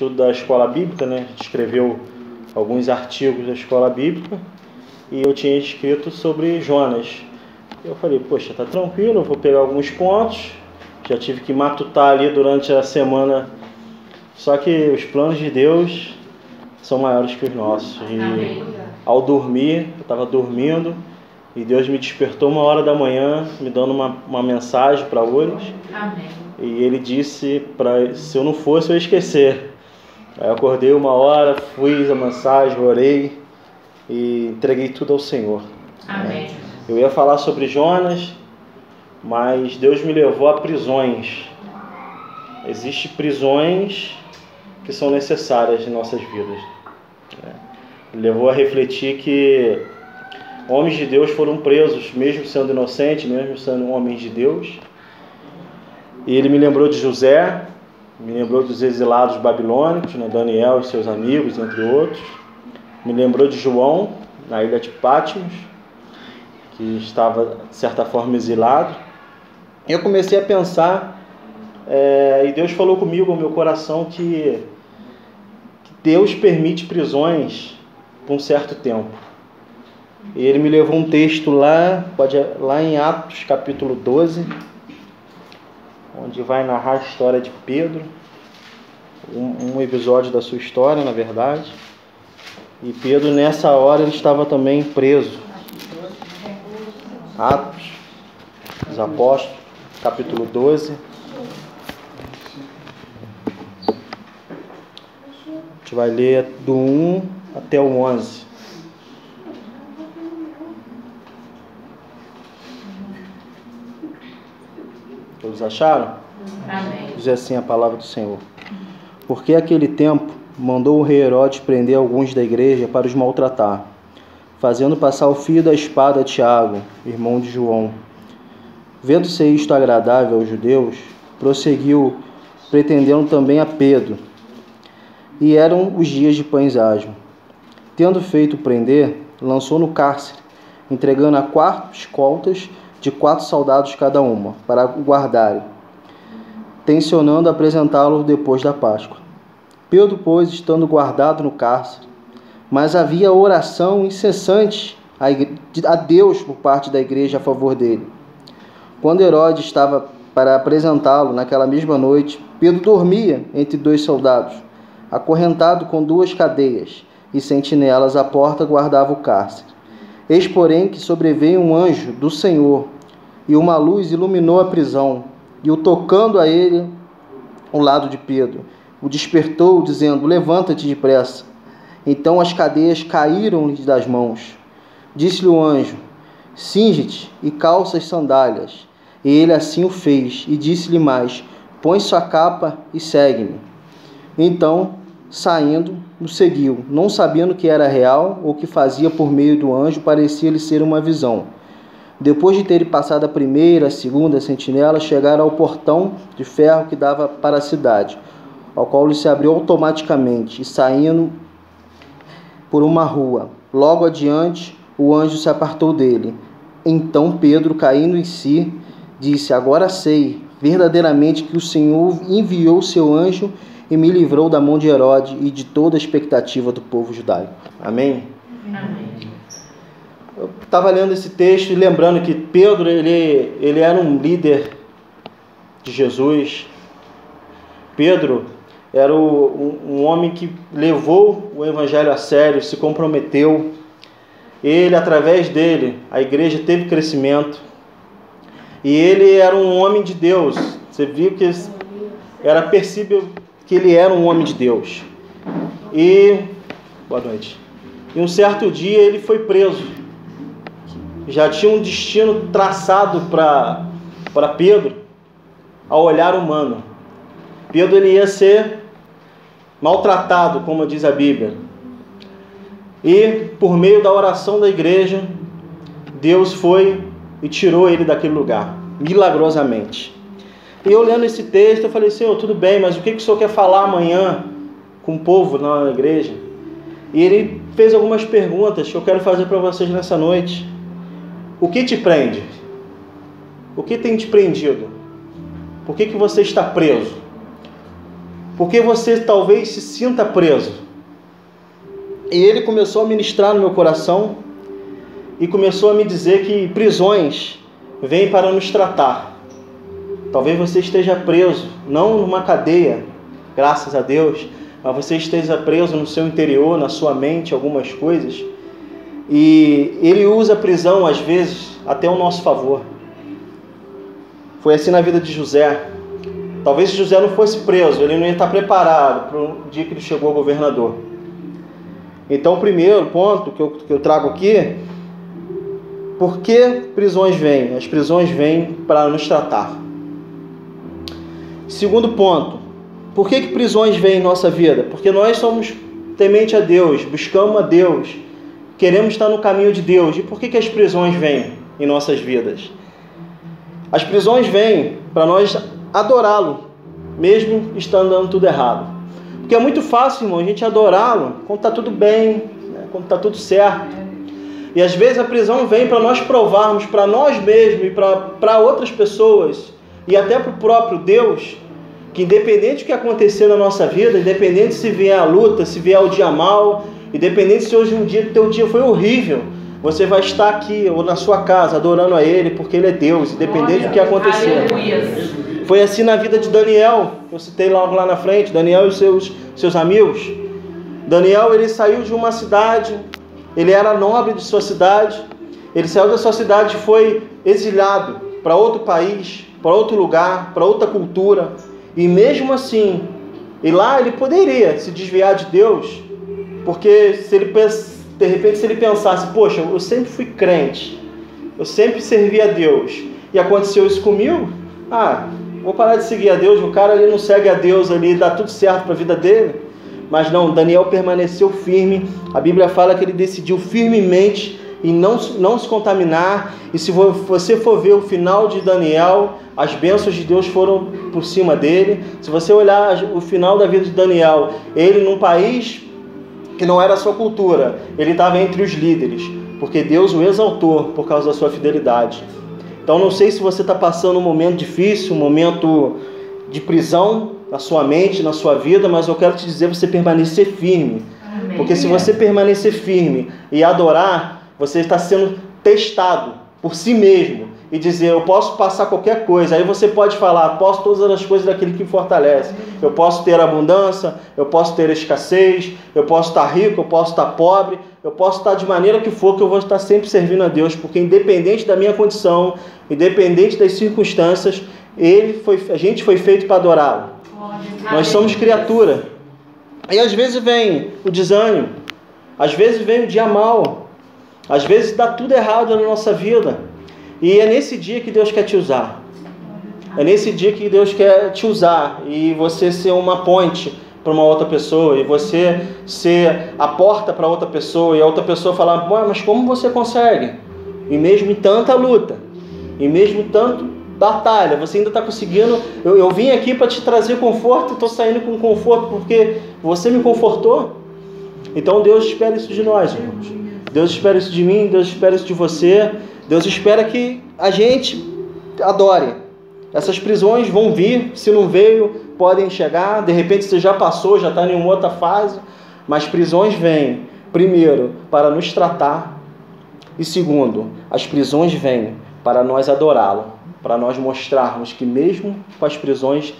estudo da escola bíblica, né? A gente escreveu alguns artigos da escola bíblica e eu tinha escrito sobre Jonas. Eu falei, poxa, tá tranquilo, eu vou pegar alguns pontos. Já tive que matutar ali durante a semana. Só que os planos de Deus são maiores que os nossos. E ao dormir, eu estava dormindo e Deus me despertou 1h da manhã, me dando uma mensagem para hoje. Amém. E Ele disse para se eu não fosse, eu ia esquecer. Aí eu acordei 1h, fiz a mensagem, orei e entreguei tudo ao Senhor. Amém. Eu ia falar sobre Jonas, mas Deus me levou a prisões. Existem prisões que são necessárias em nossas vidas. Me levou a refletir que homens de Deus foram presos, mesmo sendo inocentes, mesmo sendo homens de Deus. E Ele me lembrou de José, me lembrou dos exilados babilônicos, né, Daniel e seus amigos, entre outros. Me lembrou de João, na ilha de Patmos, que estava, de certa forma, exilado. E eu comecei a pensar, e Deus falou comigo ao meu coração que Deus permite prisões por um certo tempo. E Ele me levou um texto lá em Atos, capítulo 12, onde vai narrar a história de Pedro, um episódio da sua história, na verdade. E Pedro, nessa hora, ele estava também preso. Atos dos Apóstolos, capítulo 12. A gente vai ler do 1 até o 11. Todos acharam? Amém. Diz assim a palavra do Senhor. Porque aquele tempo mandou o rei Herodes prender alguns da igreja para os maltratar, fazendo passar o fio da espada a Tiago, irmão de João. Vendo ser isto agradável aos judeus, prosseguiu, pretendendo também a Pedro. E eram os dias de pães asmos. Tendo feito prender, lançou no cárcere, entregando a 4 escoltas de 4 soldados cada uma, para o guardarem, tencionando apresentá-lo depois da Páscoa. Pedro, pois, estando guardado no cárcere, mas havia oração incessante a Deus por parte da igreja a favor dele. Quando Herodes estava para apresentá-lo naquela mesma noite, Pedro dormia entre 2 soldados, acorrentado com 2 cadeias, e sentinelas à porta guardava o cárcere. Eis, porém, que sobreveio um anjo do Senhor, e uma luz iluminou a prisão, e o tocando a ele ao lado de Pedro, o despertou, dizendo: levanta-te depressa. Então as cadeias caíram-lhe das mãos. Disse-lhe o anjo: cinge-te e calça as sandálias. E ele assim o fez, e disse-lhe mais: põe sua capa e segue-me. Então, saindo, o seguiu, não sabendo que era real ou que fazia por meio do anjo, parecia-lhe ser uma visão. Depois de terem passado a primeira, a segunda sentinela, chegaram ao portão de ferro que dava para a cidade, ao qual lhe se abriu automaticamente, e saindo por uma rua. Logo adiante, o anjo se apartou dele. Então Pedro, caindo em si, disse: agora sei verdadeiramente que o Senhor enviou seu anjo e me livrou da mão de Herodes e de toda a expectativa do povo judaico. Amém? Amém. Eu estava lendo esse texto e lembrando que Pedro, ele era um líder de Jesus. Pedro era um homem que levou o evangelho a sério, se comprometeu. Ele, através dele, a igreja teve crescimento. E ele era um homem de Deus. Você viu que era percebível que ele era um homem de Deus. Boa noite. E um certo dia ele foi preso. Já tinha um destino traçado para Pedro ao olhar humano. Pedro, ele ia ser maltratado, como diz a Bíblia. E por meio da oração da igreja, Deus foi e tirou ele daquele lugar, milagrosamente. E eu lendo esse texto, eu falei: Senhor, tudo bem, mas o que o Senhor quer falar amanhã com o povo na igreja? E ele fez algumas perguntas que eu quero fazer para vocês nessa noite. O que te prende? O que tem te prendido? Por que você está preso? Porque você talvez se sinta preso. E ele começou a ministrar no meu coração e começou a me dizer que prisões vêm para nos tratar. Talvez você esteja preso, não numa cadeia, graças a Deus, mas você esteja preso no seu interior, na sua mente, algumas coisas. E ele usa a prisão, às vezes, até ao nosso favor. Foi assim na vida de José. Talvez se José não fosse preso, ele não ia estar preparado para o dia que ele chegou ao governador. Então, o primeiro ponto que eu trago aqui, por que prisões vêm? As prisões vêm para nos tratar. Segundo ponto, por que prisões vêm em nossa vida? Porque nós somos temente a Deus, buscamos a Deus, queremos estar no caminho de Deus. E por que as prisões vêm em nossas vidas? As prisões vêm para nós adorá-lo, mesmo estando dando tudo errado. Porque é muito fácil, irmão, a gente adorá-lo quando está tudo bem, né? Quando está tudo certo. E às vezes a prisão vem para nós provarmos para nós mesmos e para outras pessoas e até para o próprio Deus, que independente do que acontecer na nossa vida, independente se vier a luta, se vier o dia mal, independente se hoje um dia teu dia foi horrível, você vai estar aqui ou na sua casa adorando a Ele, porque Ele é Deus, independente do que acontecer. Foi assim na vida de Daniel, eu citei logo lá na frente, Daniel e os seus amigos. Daniel, ele saiu de uma cidade, ele era nobre de sua cidade, ele saiu da sua cidade e foi exilado para outro país, para outro lugar, para outra cultura. E mesmo assim, e lá ele poderia se desviar de Deus, porque se ele, de repente se ele pensasse, poxa, eu sempre fui crente, eu sempre servi a Deus, e aconteceu isso comigo, vou parar de seguir a Deus, o cara ali não segue a Deus ali, dá tudo certo para a vida dele. Mas não, Daniel permaneceu firme, a Bíblia fala que ele decidiu firmemente e não se contaminar, e se você for ver o final de Daniel, as bênçãos de Deus foram por cima dele. Se você olhar o final da vida de Daniel, ele num país que não era a sua cultura, ele estava entre os líderes, porque Deus o exaltou por causa da sua fidelidade. Então não sei se você está passando um momento difícil, um momento de prisão na sua mente, na sua vida, mas eu quero te dizer, você permanecer firme. Amém. Porque se você permanecer firme e adorar, você está sendo testado por si mesmo e dizer, eu posso passar qualquer coisa. Aí você pode falar, posso todas as coisas daquele que me fortalece. Eu posso ter abundância, eu posso ter escassez, eu posso estar rico, eu posso estar pobre, eu posso estar de maneira que for, que eu vou estar sempre servindo a Deus, porque independente da minha condição, independente das circunstâncias, a gente foi feito para adorá-lo. Nós somos criatura. E às vezes vem o desânimo, às vezes vem o dia mal, às vezes dá tudo errado na nossa vida. E é nesse dia que Deus quer te usar. É nesse dia que Deus quer te usar e você ser uma ponte para uma outra pessoa, e você ser a porta para outra pessoa, e a outra pessoa falar, mas como você consegue? E mesmo em tanta luta, e mesmo em tanto batalha, você ainda está conseguindo. Eu vim aqui para te trazer conforto, e estou saindo com conforto porque você me confortou. Então Deus espera isso de nós, irmãos. Deus espera isso de mim, Deus espera isso de você. Deus espera que a gente adore. Essas prisões vão vir, se não veio, podem chegar. De repente você já passou, já está em uma outra fase. Mas prisões vêm, primeiro, para nos tratar. E segundo, as prisões vêm para nós adorá-lo, para nós mostrarmos que mesmo com as prisões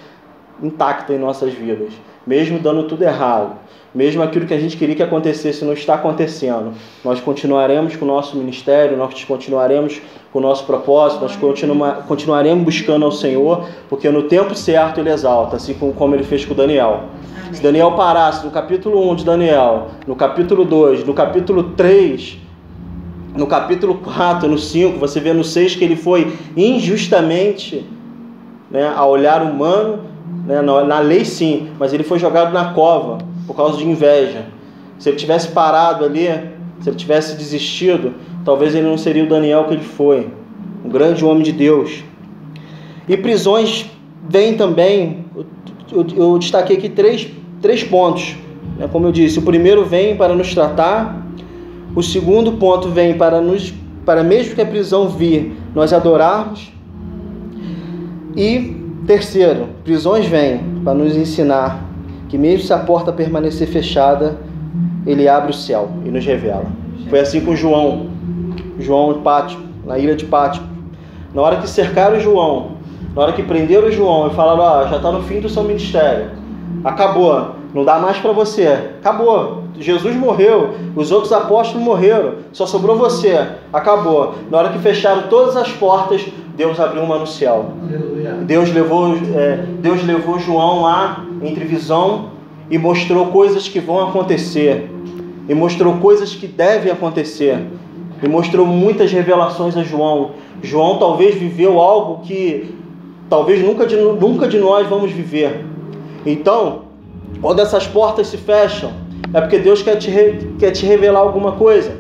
intactas em nossas vidas, mesmo dando tudo errado, mesmo aquilo que a gente queria que acontecesse não está acontecendo, nós continuaremos com o nosso ministério, nós continuaremos com o nosso propósito, nós continuaremos buscando ao Senhor, porque no tempo certo Ele exalta, assim como Ele fez com Daniel. Amém. Se Daniel parasse no capítulo 1 de Daniel, no capítulo 2, no capítulo 3, no capítulo 4, no 5, você vê no 6 que ele foi injustamente, a olhar humano, na lei sim, mas ele foi jogado na cova por causa de inveja. Se ele tivesse parado ali, se ele tivesse desistido, talvez ele não seria o Daniel que ele foi, um grande homem de Deus. E prisões vêm também, eu destaquei aqui três pontos, como eu disse. O primeiro vem para nos tratar, o segundo ponto vem para mesmo que a prisão vir, nós adorarmos. E terceiro, prisões vêm para nos ensinar que mesmo se a porta permanecer fechada, ele abre o céu e nos revela. Foi assim com João de Pátimo, na ilha de Pátimo. Na hora que cercaram João, na hora que prenderam João e falaram, já está no fim do seu ministério, acabou, não dá mais para você, acabou, Jesus morreu, os outros apóstolos morreram, só sobrou você, acabou. Na hora que fecharam todas as portas, Deus abriu uma no céu. Deus levou João lá entre visão e mostrou coisas que vão acontecer, e mostrou coisas que devem acontecer, e mostrou muitas revelações a João. João talvez viveu algo que talvez nunca de nós vamos viver. Então, quando essas portas se fecham, é porque Deus quer te revelar alguma coisa.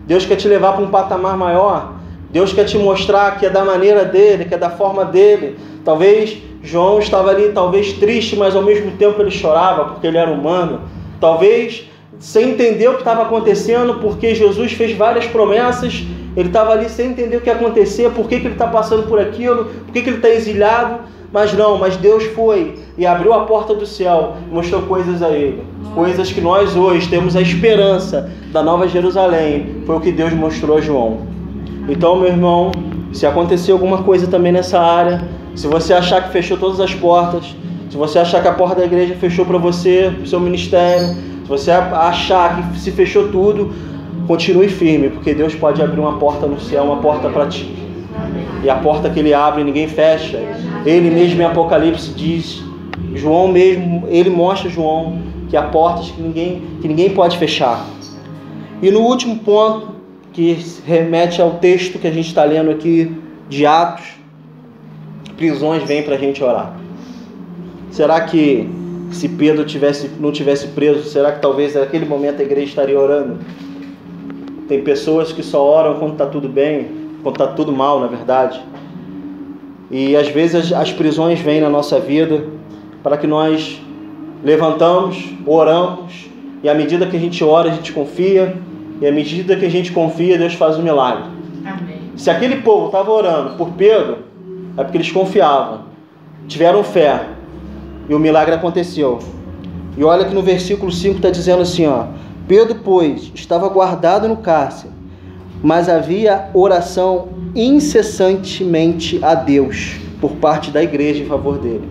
Deus quer te levar para um patamar maior. Deus quer te mostrar que é da maneira dele, que é da forma dele. Talvez João estava ali, talvez triste, mas ao mesmo tempo ele chorava porque ele era humano. Talvez sem entender o que estava acontecendo, porque Jesus fez várias promessas. Ele estava ali sem entender o que ia acontecer, por que ele está passando por aquilo, por que ele está exilado. Mas Deus foi e abriu a porta do céu e mostrou coisas a ele. Coisas que nós hoje temos a esperança da Nova Jerusalém. Foi o que Deus mostrou a João. Então, meu irmão, se acontecer alguma coisa também nessa área, se você achar que fechou todas as portas, se você achar que a porta da igreja fechou para você, para o seu ministério, se você achar que se fechou tudo, continue firme, porque Deus pode abrir uma porta no céu, uma porta para ti. E a porta que ele abre, ninguém fecha. Ele mesmo em Apocalipse diz, João mesmo, ele mostra a João que há portas que ninguém pode fechar. E no último ponto, que remete ao texto que a gente está lendo aqui de Atos, prisões vêm para a gente orar. Será que se Pedro não tivesse preso, será que talvez naquele momento a igreja estaria orando? Tem pessoas que só oram quando está tudo bem, quando está tudo mal, na verdade. E às vezes as prisões vêm na nossa vida para que nós levantamos, oramos, e à medida que a gente ora, a gente confia, e à medida que a gente confia, Deus faz um milagre. Amém. Se aquele povo estava orando por Pedro, é porque eles confiavam, tiveram fé, e o milagre aconteceu. E olha que no versículo 5 está dizendo assim, Pedro, pois, estava guardado no cárcere, mas havia oração incessantemente a Deus, por parte da igreja em favor dele.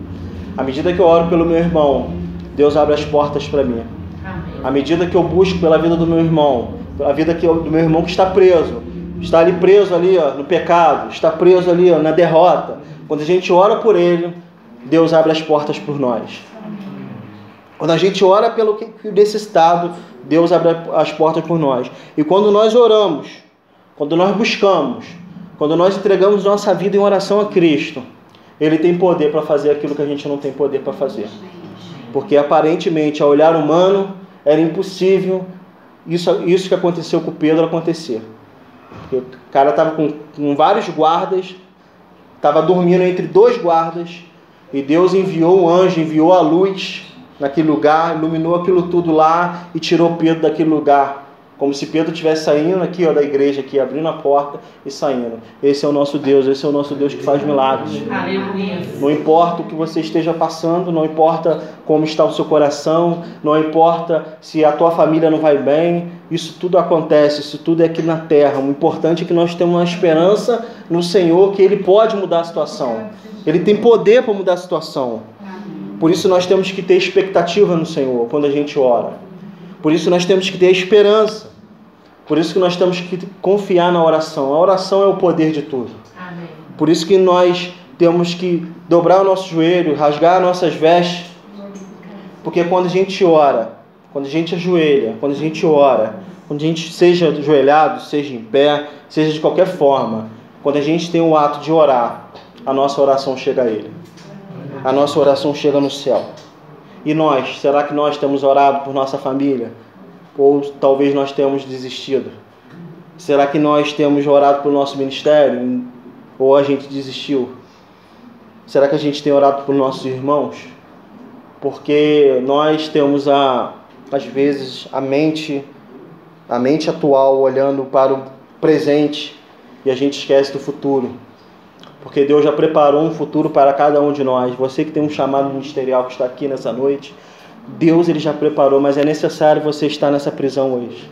À medida que eu oro pelo meu irmão, Deus abre as portas para mim. Amém. À medida que eu busco pela vida do meu irmão, pela vida do meu irmão que está preso, está ali preso ali, no pecado, está preso ali, na derrota. Quando a gente ora por ele, Deus abre as portas por nós. Quando a gente ora pelo necessitado, Deus abre as portas por nós. E quando nós oramos, quando nós buscamos, quando nós entregamos nossa vida em oração a Cristo, Ele tem poder para fazer aquilo que a gente não tem poder para fazer. Porque aparentemente, ao olhar humano, era impossível isso que aconteceu com Pedro acontecer. Porque o cara estava com vários guardas, estava dormindo entre 2 guardas, e Deus enviou um anjo, enviou a luz naquele lugar, iluminou aquilo tudo lá e tirou Pedro daquele lugar. Como se Pedro estivesse saindo aqui, da igreja, aqui, abrindo a porta e saindo. Esse é o nosso Deus, esse é o nosso Deus que faz milagres. Aleluia. Não importa o que você esteja passando, não importa como está o seu coração, não importa se a tua família não vai bem, isso tudo acontece, isso tudo é aqui na terra. O importante é que nós temos uma esperança no Senhor, que Ele pode mudar a situação. Ele tem poder para mudar a situação. Por isso nós temos que ter expectativa no Senhor quando a gente ora. Por isso nós temos que ter esperança. Por isso que nós temos que confiar na oração. A oração é o poder de tudo. Amém. Por isso que nós temos que dobrar o nosso joelho, rasgar nossas vestes. Porque quando a gente ora, quando a gente ajoelha, quando a gente ora, quando a gente seja ajoelhado, seja em pé, seja de qualquer forma, quando a gente tem o ato de orar, a nossa oração chega a Ele. A nossa oração chega no céu. E nós, será que nós temos orado por nossa família? Ou talvez nós temos desistido? Será que nós temos orado pelo nosso ministério? Ou a gente desistiu? Será que a gente tem orado por nossos irmãos? Porque nós temos, às vezes, a mente atual olhando para o presente e a gente esquece do futuro. Porque Deus já preparou um futuro para cada um de nós. Você que tem um chamado ministerial que está aqui nessa noite, Deus ele já preparou, mas é necessário você estar nessa prisão hoje.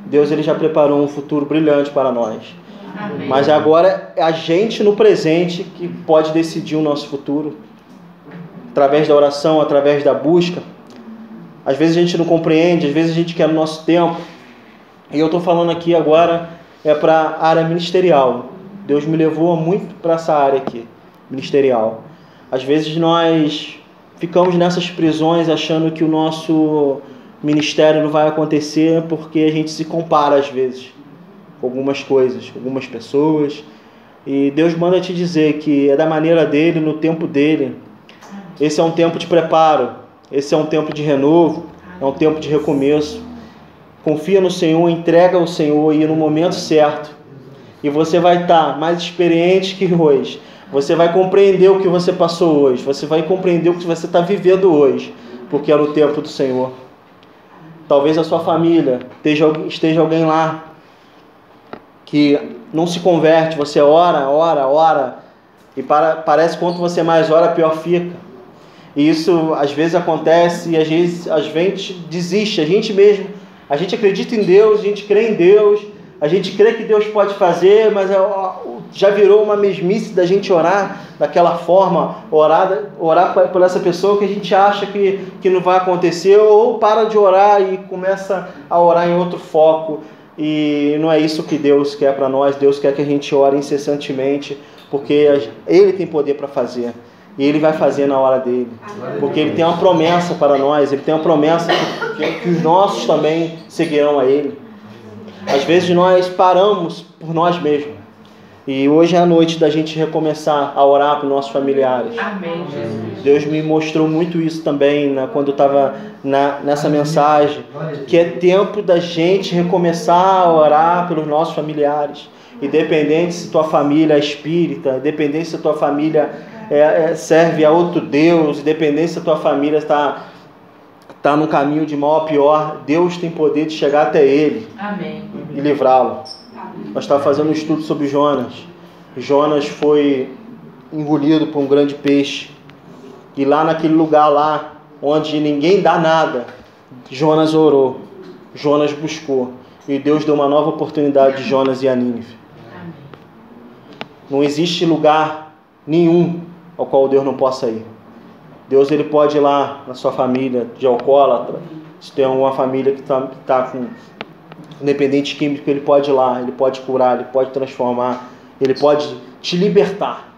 Deus ele já preparou um futuro brilhante para nós. Amém. Mas agora é a gente no presente que pode decidir o nosso futuro. Através da oração, através da busca. Às vezes a gente não compreende, às vezes a gente quer o nosso tempo. E eu estou falando aqui agora para a área ministerial. Deus me levou muito para essa área aqui, ministerial. Às vezes nós ficamos nessas prisões achando que o nosso ministério não vai acontecer porque a gente se compara às vezes com algumas coisas, com algumas pessoas. E Deus manda te dizer que é da maneira dele, no tempo dele. Esse é um tempo de preparo, esse é um tempo de renovo, é um tempo de recomeço. Confia no Senhor, entrega ao Senhor e no momento certo. E você vai estar mais experiente que hoje. Você vai compreender o que você passou hoje. Você vai compreender o que você está vivendo hoje. Porque é no tempo do Senhor. Talvez a sua família esteja alguém lá que não se converte. Você ora. E parece que quanto você mais ora, pior fica. E isso às vezes acontece e às vezes a gente desiste. A gente acredita em Deus, a gente crê em Deus. A gente crê que Deus pode fazer, mas já virou uma mesmice da gente orar daquela forma, orar por essa pessoa que a gente acha que não vai acontecer, ou para de orar e começa a orar em outro foco. E não é isso que Deus quer para nós. Deus quer que a gente ore incessantemente, porque Ele tem poder para fazer. E Ele vai fazer na hora dele. Porque Ele tem uma promessa para nós, Ele tem uma promessa que os nossos também seguirão a Ele. Às vezes nós paramos por nós mesmos. E hoje é a noite da gente recomeçar a orar para os nossos familiares. Amém, Jesus. Deus me mostrou muito isso também quando eu estava nessa mensagem. Que é tempo da gente recomeçar a orar pelos nossos familiares. Independente se tua família é espírita, independente se tua família serve a outro Deus, independente se a tua família está no caminho de mal a pior, Deus tem poder de chegar até ele. Amém. E livrá-lo. Nós estávamos fazendo um estudo sobre Jonas. Jonas foi engolido por um grande peixe. E lá naquele lugar lá, onde ninguém dá nada, Jonas orou. Jonas buscou. E Deus deu uma nova oportunidade de Jonas e a Nínive. Amém. Não existe lugar nenhum ao qual Deus não possa ir. Deus ele pode ir lá na sua família de alcoólatra. Se tem alguma família que está com dependente químico, ele pode ir lá, ele pode curar, ele pode transformar, ele pode te libertar.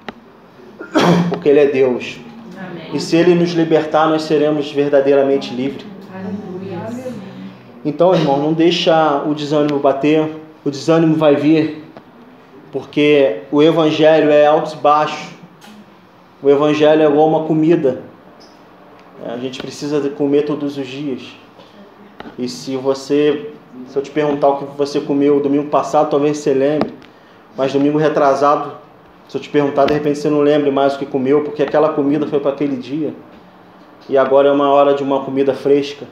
Porque ele é Deus. Amém. E se ele nos libertar, nós seremos verdadeiramente livres. Aleluia. Então, irmão, não deixa o desânimo bater. O desânimo vai vir. Porque o evangelho é altos e baixos. O evangelho é igual uma comida. A gente precisa comer todos os dias. E se eu te perguntar o que você comeu domingo passado, talvez você lembre. Mas domingo retrasado, se eu te perguntar, de repente você não lembre mais o que comeu, porque aquela comida foi para aquele dia. E agora é uma hora de uma comida fresca.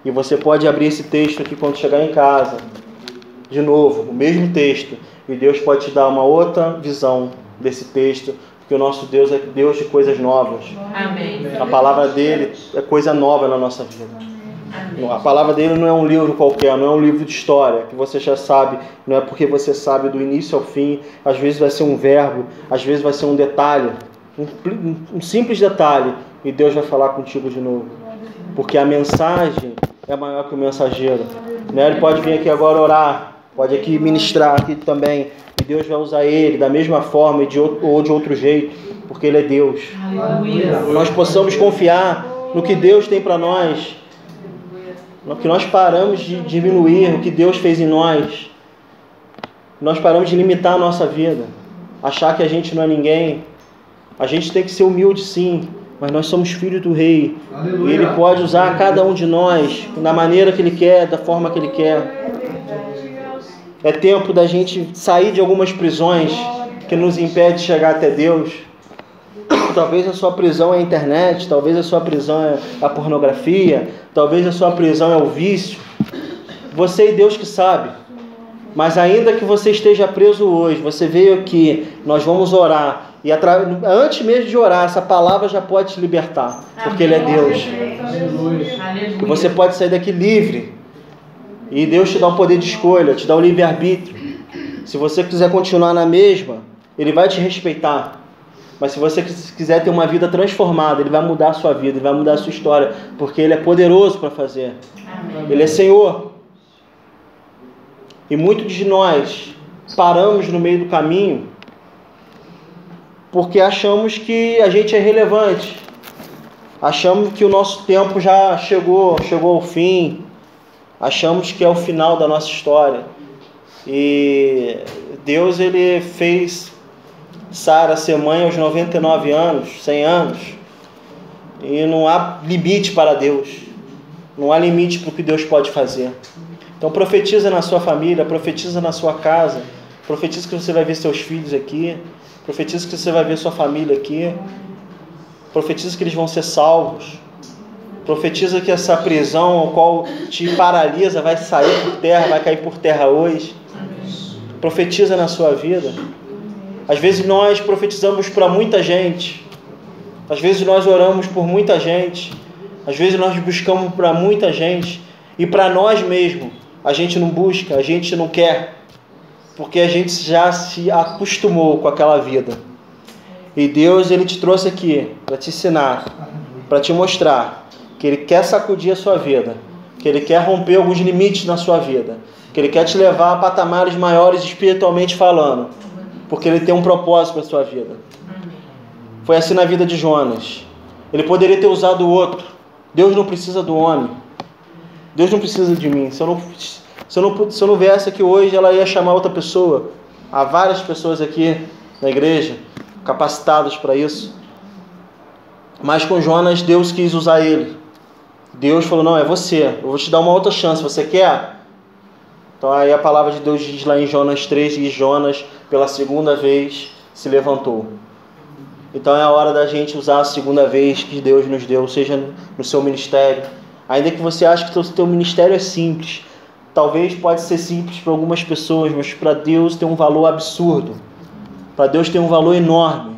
E você pode abrir esse texto aqui quando chegar em casa. De novo, o mesmo texto. E Deus pode te dar uma outra visão desse texto. Porque o nosso Deus é Deus de coisas novas. Amém. A palavra dele é coisa nova na nossa vida. Amém. A palavra dele não é um livro qualquer, não é um livro de história, que você já sabe, não é porque você sabe do início ao fim. Às vezes vai ser um verbo, às vezes vai ser um detalhe, um simples detalhe, e Deus vai falar contigo de novo. Porque a mensagem é maior que o mensageiro. Ele pode vir aqui agora orar, pode aqui ministrar aqui também, e Deus vai usar ele da mesma forma ou de outro jeito, porque ele é Deus. Aleluia. Nós possamos confiar no que Deus tem para nós, no que nós paramos de diminuir o que Deus fez em nós. Nós paramos de limitar a nossa vida, achar que a gente não é ninguém. A gente tem que ser humilde sim, mas nós somos filhos do Rei. Aleluia. E Ele pode usar cada um de nós da maneira que Ele quer, da forma que Ele quer. É tempo da gente sair de algumas prisões que nos impedem de chegar até Deus. Talvez a sua prisão é a internet, talvez a sua prisão é a pornografia, talvez a sua prisão é o vício. Você e Deus que sabe. Mas ainda que você esteja preso hoje, você veio aqui, nós vamos orar E antes mesmo de orar, essa palavra já pode te libertar, porque Ele é Deus. E você pode sair daqui livre. E Deus te dá o poder de escolha, te dá o livre-arbítrio. Se você quiser continuar na mesma, Ele vai te respeitar. Mas se você quiser ter uma vida transformada, Ele vai mudar a sua vida, Ele vai mudar a sua história, porque Ele é poderoso para fazer. Ele é Senhor. E muitos de nós paramos no meio do caminho porque achamos que a gente é relevante. Achamos que o nosso tempo já chegou ao fim. Achamos que é o final da nossa história. E Deus, Ele fez Sara ser mãe aos 99 anos, 100 anos. E não há limite para Deus. Não há limite para o que Deus pode fazer. Então profetiza na sua família, profetiza na sua casa. Profetiza que você vai ver seus filhos aqui. Profetiza que você vai ver sua família aqui. Profetiza que eles vão ser salvos. Profetiza que essa prisão ao qual te paralisa vai sair por terra, vai cair por terra hoje. Profetiza na sua vida. Às vezes nós profetizamos para muita gente. Às vezes nós oramos por muita gente. Às vezes nós buscamos para muita gente. E para nós mesmos, a gente não busca, a gente não quer. Porque a gente já se acostumou com aquela vida. E Deus, Ele te trouxe aqui para te ensinar, para te mostrar que Ele quer sacudir a sua vida, que Ele quer romper alguns limites na sua vida, que Ele quer te levar a patamares maiores espiritualmente falando, porque Ele tem um propósito para a sua vida. Foi assim na vida de Jonas. Ele poderia ter usado o outro. Deus não precisa do homem. Deus não precisa de mim. Se eu não viesse aqui hoje, ela ia chamar outra pessoa. Há várias pessoas aqui na igreja capacitadas para isso. Mas com Jonas, Deus quis usar ele. Deus falou, não, é você. Eu vou te dar uma outra chance. Você quer? Então aí a palavra de Deus diz lá em Jonas 3, que Jonas, pela segunda vez, se levantou. Então é a hora da gente usar a segunda vez que Deus nos deu, seja no seu ministério. Ainda que você ache que o teu ministério é simples. Talvez pode ser simples para algumas pessoas, mas para Deus tem um valor absurdo. Para Deus tem um valor enorme.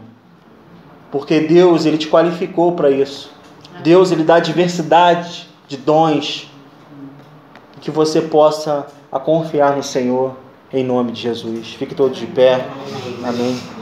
Porque Deus, Ele te qualificou para isso. Deus, Ele dá diversidade de dons. Que você possa confiar no Senhor, em nome de Jesus. Fique todos de pé. Amém.